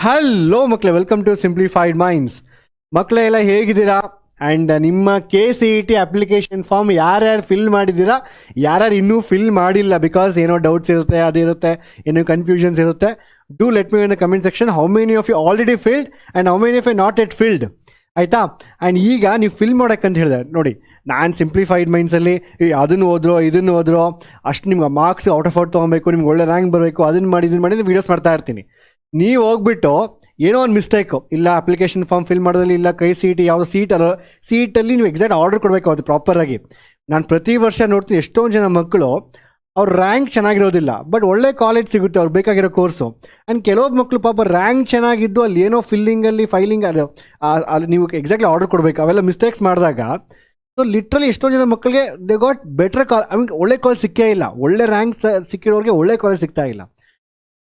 Hello ಮಕ್ಕಳೇ, welcome to simplified minds. ಮಕ್ಕಳೇ ಎಲ್ಲ ಹೇಗಿದ್ದೀರಾ? ಆ್ಯಂಡ್ ನಿಮ್ಮ KCET ಅಪ್ಲಿಕೇಶನ್ ಫಾರ್ಮ್ ಯಾರ್ಯಾರು ಫಿಲ್ ಮಾಡಿದ್ದೀರಾ, ಯಾರ್ಯಾರು ಇನ್ನೂ ಫಿಲ್ ಮಾಡಿಲ್ಲ, ಬಿಕಾಸ್ ಏನೋ ಡೌಟ್ಸ್ ಇರುತ್ತೆ, ಅದಿರುತ್ತೆ, ಏನೋ ಕನ್ಫ್ಯೂಷನ್ಸ್ ಇರುತ್ತೆ. Do let me in the comment section how many of you already filled and how many of you not yet filled. ಆಯಿತಾ? ಆ್ಯಂಡ್ ಈಗ ನೀವು ಫಿಲ್ ಮಾಡೋಕ್ಕಂತ ಹೇಳಿದೆ ನೋಡಿ, ನಾನು ಸಿಂಪ್ಲಿಫೈಡ್ ಮೈಂಡ್ಸಲ್ಲಿ ಅದನ್ನು ಓದ್ರೋ ಇದನ್ನು ಓದ್ರೋ ಅಷ್ಟು ನಿಮ್ಗೆ ಮಾರ್ಕ್ಸ್ ಔಟ್ ಆಫ್ ಔಟ್ ತೊಗೊಬೇಕು, ನಿಮ್ಗೆ ಒಳ್ಳೆ ರ್ಯಾಂಕ್ ಬರಬೇಕು, ಅದನ್ನು ಮಾಡಿ ಇದನ್ನು ಮಾಡಿ ವೀಡಿಯೋಸ್ ಮಾಡ್ತಾ ಇರ್ತೀನಿ. ನೀವು ಹೋಗ್ಬಿಟ್ಟು ಏನೋ ಒಂದು ಮಿಸ್ಟೇಕು, ಇಲ್ಲ ಅಪ್ಲಿಕೇಶನ್ ಫಾರ್ಮ್ ಫಿಲ್ ಮಾಡೋದಲ್ಲಿ, ಇಲ್ಲ KCET ಯಾವುದೋ ಸೀಟಲ್ಲಿ ನೀವು ಎಕ್ಸಾಕ್ಟ್ ಆರ್ಡರ್ ಕೊಡಬೇಕು ಅದು ಪ್ರಾಪರಾಗಿ. ನಾನು ಪ್ರತಿ ವರ್ಷ ನೋಡ್ತೀನಿ ಎಷ್ಟೊಂದು ಜನ ಮಕ್ಕಳು ಅವ್ರ ರ್ಯಾಂಕ್ ಚೆನ್ನಾಗಿರೋದಿಲ್ಲ, ಬಟ್ ಒಳ್ಳೆ ಕಾಲೇಜ್ ಸಿಗುತ್ತೆ ಅವ್ರು ಬೇಕಾಗಿರೋ ಕೋರ್ಸು. ಆ್ಯಂಡ್ ಕೆಲವೊಬ್ಬ ಮಕ್ಕಳು ಪಾಪ ರ್ಯಾಂಕ್ ಚೆನ್ನಾಗಿದ್ದು ಅಲ್ಲಿ ಏನೋ ಫೈಲಿಂಗ್ ಅದು ಅಲ್ಲಿ ನೀವು ಎಕ್ಸಾಕ್ಟ್ಲಿ ಆರ್ಡರ್ ಕೊಡಬೇಕು, ಅವೆಲ್ಲ ಮಿಸ್ಟೇಕ್ಸ್ ಮಾಡಿದಾಗ ಸೊ ಲಿಟ್ರಲಿ ಎಷ್ಟೊಂದು ಜನ ಮಕ್ಕಳಿಗೆ ದೇ ಗಾಟ್ ಬೆಟರ್ ಒಳ್ಳೆ ಕಾಲೇಜ್ ಸಿಕ್ಕೇ ಇಲ್ಲ, ಒಳ್ಳೆ ರ್ಯಾಂಕ್ ಸಿಕ್ಕಿರೋರಿಗೆ ಒಳ್ಳೆ ಕಾಲೇಜ್ ಸಿಗ್ತಾ ಇಲ್ಲ.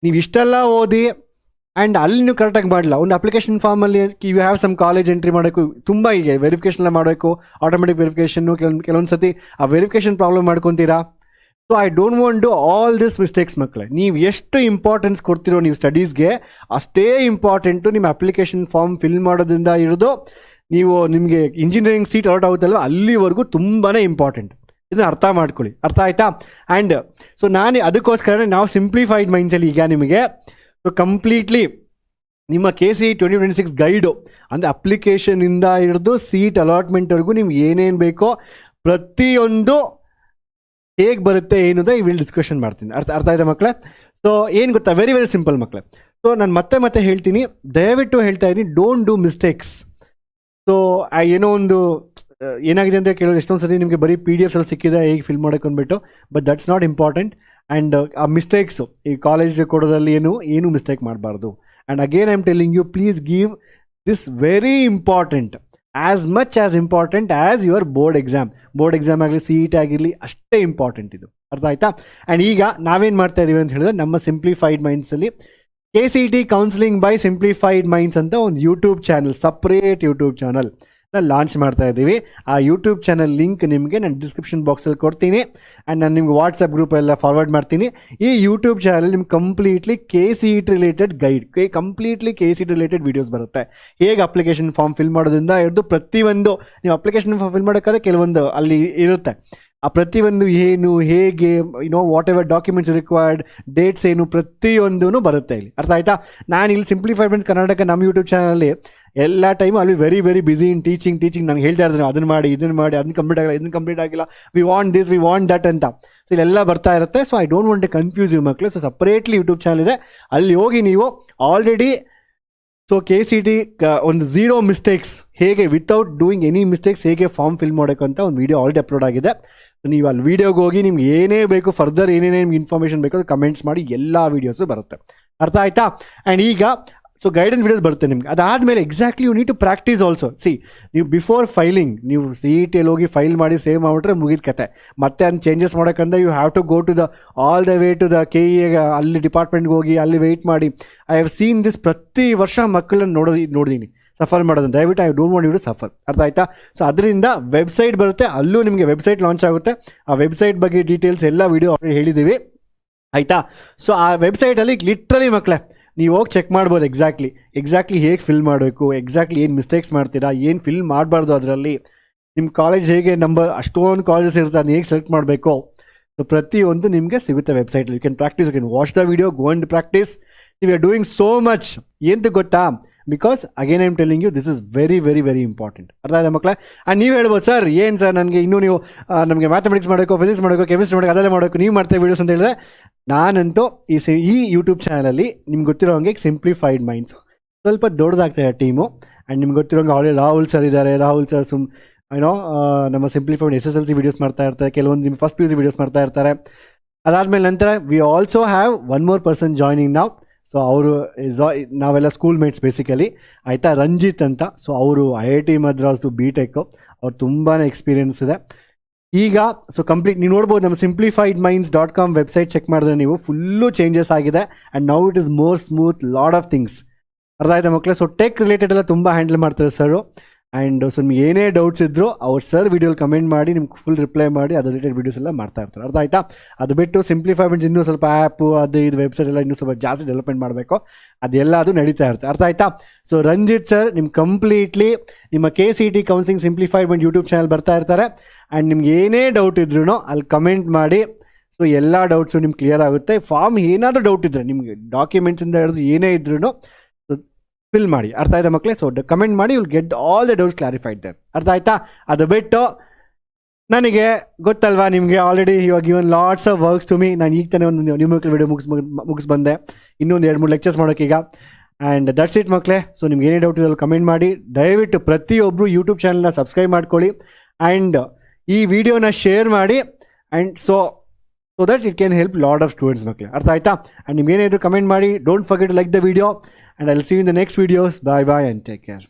ನೀವು ಇಷ್ಟೆಲ್ಲ ಓದಿ ಆ್ಯಂಡ್ ಅಲ್ಲಿ ನೀವು ಕರೆಕ್ಟಾಗಿ ಮಾಡಲ್ಲ. ಒಂದು ಅಪ್ಲಿಕೇಶನ್ ಫಾರ್ಮಲ್ಲಿ you have some college entry ಮಾಡೋಕ್ಕೂ ತುಂಬ ಈಗ ವೆರಿಫಿಕೇಷನ್ ಎಲ್ಲ ಮಾಡಬೇಕು, ಆಟೋಮೆಟಿಕ್ ವೆರಿಫಿಕೇಷನ್ನು. ಕೆಲವೊಂದು ಸತಿ ಆ ವೆರಿಫಿಕೇಷನ್ ಪ್ರಾಬ್ಲಮ್ ಮಾಡ್ಕೊತೀರಾ. So I don't want do all this mistakes ಮಕ್ಕಳೇ. ನೀವು ಎಷ್ಟು ಇಂಪಾರ್ಟೆನ್ಸ್ ಕೊಡ್ತಿರೋ ನೀವು ಸ್ಟಡೀಸ್ಗೆ, ಅಷ್ಟೇ ಇಂಪಾರ್ಟೆಂಟು ನಿಮ್ಮ ಅಪ್ಲಿಕೇಶನ್ ಫಾರ್ಮ್ ಫಿಲ್ ಮಾಡೋದ್ರಿಂದ ಹಿಡಿದು ನೀವು ನಿಮಗೆ ಇಂಜಿನಿಯರಿಂಗ್ ಸೀಟ್ ಅಲಾಟ್ ಆಗುತ್ತಲ್ವ ಅಲ್ಲಿವರೆಗೂ ತುಂಬಾ ಇಂಪಾರ್ಟೆಂಟ್. ಇದನ್ನು ಅರ್ಥ ಮಾಡ್ಕೊಳ್ಳಿ, ಅರ್ಥ ಆಯಿತಾ? ಆ್ಯಂಡ್ ಸೊ ನಾನು ಅದಕ್ಕೋಸ್ಕರ ನಾವು ಸಿಂಪ್ಲಿಫೈಡ್ ಮೈಂಡ್ಸಲ್ಲಿ ಈಗ ನಿಮಗೆ ಸೊ ಕಂಪ್ಲೀಟ್ಲಿ ನಿಮ್ಮ KCET 2026 ಗೈಡು ಅಂದರೆ ಅಪ್ಲಿಕೇಶನಿಂದ ಹಿಡಿದು ಸೀಟ್ ಅಲಾಟ್ಮೆಂಟ್ವರೆಗೂ ನಿಮ್ಗೆ ಏನೇನು ಬೇಕೋ ಪ್ರತಿಯೊಂದು ಹೇಗೆ ಬರುತ್ತೆ ಏನಂತ ಈ ವಿಲ್ ಡಿಸ್ಕಷನ್ ಮಾಡ್ತೀನಿ. ಅರ್ಥ ಆಯ್ತಾ ಮಕ್ಕಳೇ? ಸೊ ಏನು ಗೊತ್ತಾ, ವೆರಿ ವೆರಿ ಸಿಂಪಲ್ ಮಕ್ಕಳೇ. ಸೊ ನಾನು ಮತ್ತೆ ಹೇಳ್ತೀನಿ, ದಯವಿಟ್ಟು ಹೇಳ್ತಾ ಇದ್ದೀನಿ, ಡೋಂಟ್ ಡೂ ಮಿಸ್ಟೇಕ್ಸ್. ಸೊ ಏನೋ ಒಂದು ಏನಾಗಿದೆ ಅಂತ ಕೇಳೋದು ಎಷ್ಟೊಂದು ಸತಿ ನಿಮಗೆ ಬರೀ PDFs ಎಲ್ಲ ಸಿಕ್ಕಿದೆ ಹೇಗೆ ಫಿಲ್ ಮಾಡೋಕೆ ಅಂದ್ಬಿಟ್ಟು, but that's not important. And ಆ ಮಿಸ್ಟೇಕ್ಸು ಈ ಕಾಲೇಜ್ ಕೊಡೋದಲ್ಲಿ ಏನು ಮಿಸ್ಟೇಕ್ ಮಾಡಬಾರ್ದು. And again I am telling you, please give this very important, as much as important as your board exam ಆಗಲಿ, CET ಆಗಿರಲಿ, ಅಷ್ಟೇ ಇಂಪಾರ್ಟೆಂಟ್ ಇದು. ಅರ್ಥ ಆಯ್ತಾ? ಆ್ಯಂಡ್ ಈಗ ನಾವೇನು ಮಾಡ್ತಾ ಇದ್ದೀವಿ ಅಂತ ಹೇಳಿದ್ರೆ, ನಮ್ಮ ಸಿಂಪ್ಲಿಫೈಡ್ ಮೈಂಡ್ಸಲ್ಲಿ KCET counselling by simplified minds ಅಂತ ಒಂದು YouTube channel, separate YouTube channel launch ಮಾಡ್ತಾ ಇದ್ದೀವಿ. ಆ ಯೂಟ್ಯೂಬ್ ಚಾನಲ್ ಲಿಂಕ್ ನಿಮಗೆ ನಾನು ಡಿಸ್ಕ್ರಿಪ್ಷನ್ ಬಾಕ್ಸಲ್ಲಿ ಕೊಡ್ತೀನಿ. ಆ್ಯಂಡ್ ನಾನು ನಿಮ್ಗೆ ವಾಟ್ಸಪ್ ಗ್ರೂಪೆಲ್ಲ ಫಾರ್ವರ್ಡ್ ಮಾಡ್ತೀನಿ. ಈ ಯೂಟ್ಯೂಬ್ ಚಾನಲ್ ನಿಮ್ಗೆ completely KCET related guide, completely KCET related videos ಬರುತ್ತೆ. ಹೇಗೆ ಅಪ್ಲಿಕೇಶನ್ ಫಾರ್ಮ್ ಫಿಲ್ ಮಾಡೋದ್ರಿಂದ ಹಿಡಿದು ಪ್ರತಿಯೊಂದು ನೀವು ಅಪ್ಲಿಕೇಶನ್ ಫಾರ್ಮ್ ಫಿಲ್ ಮಾಡೋಕ್ಕಾದ್ರೆ ಕೆಲವೊಂದು ಅಲ್ಲಿ ಇರುತ್ತೆ, ಆ ಪ್ರತಿಯೊಂದು ಏನು ಹೇಗೆ what ever documents required, dates ಏನು, ಪ್ರತಿಯೊಂದೂ ಬರುತ್ತೆ ಇಲ್ಲಿ. ಅರ್ಥ ಆಯ್ತಾ? ನಾನು ಇಲ್ಲಿ ಸಿಂಪ್ಲಿಫೈಡ್ ಮೈಂಡ್ಸ್ ಕರ್ನಾಟಕ ನಮ್ಮ ಯೂಟ್ಯೂಬ್ ಚಾನಲಲ್ಲಿ ಎಲ್ಲ ಟೈಮು ಅಲ್ಲಿ very very busy in teaching ನಾನು ಹೇಳ್ತಾ ಇರ್ತೀನಿ, ಅದನ್ನು ಮಾಡಿ ಅದನ್ನು ಕಂಪ್ಲೀಟ್ ಆಗಿಲ್ಲ, we want this, we want that ಅಂತ. ಸೊ ಇಲ್ಲೆಲ್ಲ ಬರ್ತಾ ಇರುತ್ತೆ. So I don't want to confuse you ಮಕ್ಕಳು. ಸೊ ಸಪ್ರೇಟ್ಲಿ ಯೂಟ್ಯೂಬ್ ಚಾನಲ್ ಇದೆ, ಅಲ್ಲಿ ಹೋಗಿ ನೀವು ಆಲ್ರೆಡಿ ಸೊ KCET ಒಂದು 0 ಮಿಸ್ಟೇಕ್ಸ್ ಹೇಗೆ ವಿತೌಟ್ ಡೂಯಿಂಗ್ ಎನಿ ಮಿಸ್ಟೇಕ್ಸ್ ಹೇಗೆ ಫಾರ್ಮ್ ಫಿಲ್ ಮಾಡೋಕ್ಕೆ ಅಂತ ಒಂದು ವೀಡಿಯೋ ಆಲ್ರೆಡಿ ಅಪ್ಲೋಡ್ ಆಗಿದೆ. ನೀವು ಅಲ್ಲಿ ವೀಡಿಯೋಗೆ ಹೋಗಿ ನಿಮ್ಗೆ ಏನೇ ಬೇಕು, ಫರ್ದರ್ ಏನೇನೇ ನಿಮ್ಗೆ ಇನ್ಫಾರ್ಮೇಷನ್ ಬೇಕು ಅದು ಕಮೆಂಟ್ಸ್ ಮಾಡಿ, ಎಲ್ಲ ವೀಡಿಯೋಸು ಬರುತ್ತೆ. ಅರ್ಥ ಆಯ್ತಾ? ಆ್ಯಂಡ್ ಈಗ ಸೊ ಗೈಡೆನ್ಸ್ ವೀಡಿಯೋಸ್ ಬರುತ್ತೆ ನಿಮ್ಗೆ. ಅದಾದಮೇಲೆ exactly you need to practise also. ನೀವು ಬಿಫೋರ್ ಫೈಲಿಂಗ್ ನೀವು CETಯಲ್ಲಿ ಹೋಗಿ ಫೈಲ್ ಮಾಡಿ ಸೇವ್ ಮಾಡಿಬಿಟ್ರೆ ಮುಗಿದ ಕತೆ. ಮತ್ತೆ ಅದನ್ನ ಚೇಂಜಸ್ ಮಾಡೋಕ್ಕಂದ್ರೆ you have to go to all the way to the KE ಅಲ್ಲಿ ಡಿಪಾರ್ಟ್ಮೆಂಟ್ಗೆ ಹೋಗಿ ಅಲ್ಲಿ ವೆಯ್ಟ್ ಮಾಡಿ. ಐ ಹ್ಯಾವ್ ಸೀನ್ ದಿಸ್, ಪ್ರತಿ ವರ್ಷ ಮಕ್ಕಳನ್ನ ನೋಡಿದ್ದೀನಿ ಸಫರ್ ಮಾಡೋದನ್ನು. ದಯವಿಟ್ಟು I don't want you to suffer. ಅರ್ಥ ಆಯ್ತಾ? ಸೊ ಅದರಿಂದ ವೆಬ್ಸೈಟ್ ಬರುತ್ತೆ, ಅಲ್ಲೂ ನಿಮಗೆ ವೆಬ್ಸೈಟ್ ಲಾಂಚ್ ಆಗುತ್ತೆ. ಆ ವೆಬ್ಸೈಟ್ ಬಗ್ಗೆ ಡೀಟೇಲ್ಸ್ ಎಲ್ಲ ವೀಡಿಯೋ ಆಲ್ರೆಡಿ ಹೇಳಿದ್ದೀವಿ. ಆಯಿತಾ? ಸೊ ಆ ವೆಬ್ಸೈಟಲ್ಲಿ ಲಿಟ್ರಲಿ ಮಕ್ಕಳೇ ನೀವು ಹೋಗಿ ಚೆಕ್ ಮಾಡ್ಬೋದು ಎಕ್ಸಾಕ್ಟ್ಲಿ ಹೇಗೆ ಫಿಲ್ ಮಾಡಬೇಕು, ಎಕ್ಸಾಕ್ಟ್ಲಿ ಏನು ಮಿಸ್ಟೇಕ್ಸ್ ಮಾಡ್ತೀರಾ, ಏನು ಫಿಲ್ ಮಾಡಬಾರ್ದು, ಅದರಲ್ಲಿ ನಿಮ್ಮ ಕಾಲೇಜ್ ಹೇಗೆ ಅಷ್ಟೊಂದು ಕಾಲೇಜಸ್ ಇರುತ್ತೆ, ಅದನ್ನ ಹೇಗೆ ಸೆಲೆಕ್ಟ್ ಮಾಡಬೇಕು. ಸೊ ಪ್ರತಿಯೊಂದು ನಿಮಗೆ ಸಿಗುತ್ತೆ ವೆಬ್ಸೈಟಲ್ಲಿ. You can practice, you can watch the video, go and practice. You are doing so much. ಏನು ಗೊತ್ತಾ, because again I am telling you, this is very very very important. ಅರ್ಥ ಆಯ್ತಾ ಮಕ್ಕಳೇ? ಆ್ಯಂಡ್ ನೀವು ಹೇಳ್ಬೋದು, ಸರ್ ಏನು ಸರ್ ನನಗೆ ಇನ್ನೂ ನೀವು ನಮಗೆ ಮ್ಯಾಥಮೆಟಿಕ್ಸ್ ಮಾಡಬೇಕು, ಫಿಸಿಕ್ಸ್ ಮಾಡಬೇಕು, ಕೆಮಿಸ್ಟ್ರಿ ಮಾಡಬೇಕು, ಅದೆಲ್ಲ ಮಾಡಬೇಕು, ನೀವು ಮಾಡ್ತೇವೆ ವೀಡಿಯೋಸ್ ಅಂತ ಹೇಳಿದ್ರೆ, ನಾನಂತೂ ಈ ಯೂಟ್ಯೂಬ್ ಚಾನಲಲ್ಲಿ ನಿಮ್ಗೆ ಗೊತ್ತಿರೋ ಹಂಗೆ ಸಿಂಪ್ಲಿಫೈಡ್ ಮೈಂಡ್ಸು ಸ್ವಲ್ಪ ದೊಡ್ಡದಾಗ್ತಾಯಿದೆ ಟೀಮು. ಆ್ಯಂಡ್ ನಿಮ್ಗೆ ಗೊತ್ತಿರೋ ಹಂಗೆ ಆಲ್ರೆಡಿ ರಾಹುಲ್ ಸರ್ ಇದ್ದಾರೆ. ರಾಹುಲ್ ಸರ್ ನಮ್ಮ ಸಿಂಪ್ಲಿಫೈಡ್ SSLC ವೀಡಿಯೋಸ್ ಮಾಡ್ತಾ ಇರ್ತಾರೆ, ಕೆಲವೊಂದು ನಿಮ್ಮ ಫಸ್ಟ್ PUC ವೀಡಿಯೋಸ್ ಮಾಡ್ತಾ ಇರ್ತಾರೆ. ಅದಾದಮೇಲೆ ನಂತರ we also have one more person joining ನಾವು. ಸೊ ಅವರು ನಾವೆಲ್ಲ ಸ್ಕೂಲ್ ಮೇಟ್ಸ್ ಬೇಸಿಕಲಿ. ಆಯಿತಾ? ರಂಜಿತ್ ಅಂತ. ಸೊ ಅವರು IIT ಮದ್ರಾಸ್ದು BTech, ಅವ್ರು ತುಂಬಾ ಎಕ್ಸ್ಪೀರಿಯನ್ಸ್ ಇದೆ. ಈಗ ಸೊ ಕಂಪ್ಲೀಟ್ ನೀವು ನೋಡ್ಬೋದು, ನಮ್ಮ simplifiedminds.com ವೆಬ್ಸೈಟ್ ಚೆಕ್ ಮಾಡಿದ್ರೆ ನೀವು ಫುಲ್ಲು ಚೇಂಜಸ್ ಆಗಿದೆ. And now it is more smooth, lot of things. ಅರ್ಥ ಆಯ್ತಾ ಮಕ್ಕಳೇ? ಸೊ ಟೆಕ್ ರಿಲೇಟೆಡ್ ಎಲ್ಲ ತುಂಬ ಹ್ಯಾಂಡಲ್ ಮಾಡ್ತಾರೆ ಸರು. ಆ್ಯಂಡ್ ಸೊ ನಿಮ್ಗೆ ಏನೇ ಡೌಟ್ಸ್ ಇದ್ದರೂ ಅವ್ರು ಸರ್ ವೀಡಿಯೋಲಿ ಕಮೆಂಟ್ ಮಾಡಿ ನಿಮ್ಗೆ ಫುಲ್ ರಿಪ್ಲೈ ಮಾಡಿ ಅದ್ರ ರಿಲೇಟೆಡ್ ವೀಡಿಯೋಸ್ ಎಲ್ಲ ಮಾಡ್ತಾ ಇರ್ತಾರೆ. ಅರ್ಥ ಆಯ್ತಾ? ಅದು ಬಿಟ್ಟು ಸಿಂಪ್ಲಿಫೈ ಮೀನ್ಸ್ ಇನ್ನೂ ಸ್ವಲ್ಪ ಆ್ಯಪು ಅದು ಇದು ವೆಬ್ಸೈಟ್ ಎಲ್ಲ ಇನ್ನೂ ಸ್ವಲ್ಪ ಜಾಸ್ತಿ ಡೆವಲಪ್ಮೆಂಟ್ ಮಾಡಬೇಕು, ಅದೆಲ್ಲ ಅದು ನಡೀತಾ ಇರುತ್ತೆ. ಅರ್ಥ ಆಯ್ತಾ? ಸೊ ರಂಜಿತ್ ಸರ್ ನಿಮ್ಮ ಕಂಪ್ಲೀಟ್ಲಿ ನಿಮ್ಮ KCET ಕೌನ್ಸಿಲಿಂಗ್ ಸಿಂಪ್ಲಿಫೈಡ್ ಬಂದು ಯೂಟ್ಯೂಬ್ ಚಾನಲ್ ಬರ್ತಾ ಇರ್ತಾರೆ. ಆ್ಯಂಡ್ ನಿಮ್ಗೆ ಏನೇ ಡೌಟ್ ಇದ್ರೂ ಅಲ್ಲಿ ಕಮೆಂಟ್ ಮಾಡಿ. ಸೊ ಎಲ್ಲ ಡೌಟ್ಸು ನಿಮ್ಗೆ ಕ್ಲಿಯರ್ ಆಗುತ್ತೆ. ಫಾರ್ಮ್ ಏನಾದರೂ ಡೌಟ್ ಇದ್ದರೆ ನಿಮಗೆ ಡಾಕ್ಯುಮೆಂಟ್ಸಿಂದ ಹಿಡಿದು ಏನೇ ಇದ್ರೂ ಫಿಲ್ ಮಾಡಿ. ಅರ್ಥ ಆಯ್ತಾ ಮಕ್ಕಳೇ? ಸೊ ಕಮೆಂಟ್ ಮಾಡಿ, will get all the doubts clarified there. ಅರ್ಥ ಆಯ್ತಾ? ಅದು ಬಿಟ್ಟು ನನಗೆ ಗೊತ್ತಲ್ವಾ ನಿಮಗೆ ಆಲ್ರೆಡಿ ಇವಾಗ even lots of works to me. ನಾನು ಈಗ ತಾನೇ ಒಂದು ನ್ಯೂಮರಿಕಲ್ ವಿಡಿಯೋ ಮುಗಿಸ್ ಬಂದೆ, ಇನ್ನೊಂದು 2-3 ಲೆಕ್ಚರ್ಸ್ ಮಾಡೋಕ್ಕೀಗ. ಆ್ಯಂಡ್ ದಟ್ಸ್ ಇಟ್ ಮಕ್ಕಳೇ. ಸೊ ನಿಮ್ಗೆ ಏನೇ ಡೌಟ್ ಇದೆಲ್ಲ ಕಮೆಂಟ್ ಮಾಡಿ. ದಯವಿಟ್ಟು ಪ್ರತಿಯೊಬ್ಬರು ಯೂಟ್ಯೂಬ್ ಚಾನಲ್ನ ಸಬ್ಸ್ಕ್ರೈಬ್ ಮಾಡ್ಕೊಳ್ಳಿ ಆ್ಯಂಡ್ ಈ ವಿಡಿಯೋನ ಶೇರ್ ಮಾಡಿ. And so that it can help lot of students ಮಕ್ಕಳೇ. ಅರ್ಥ ಆಯ್ತಾ? ಆ್ಯಂಡ್ ನಿಮ್ಗೆ ಏನಾದರೂ ಕಮೆಂಟ್ ಮಾಡಿ. Don't forget to like the video and I will see you in the next videos. Bye bye and take care.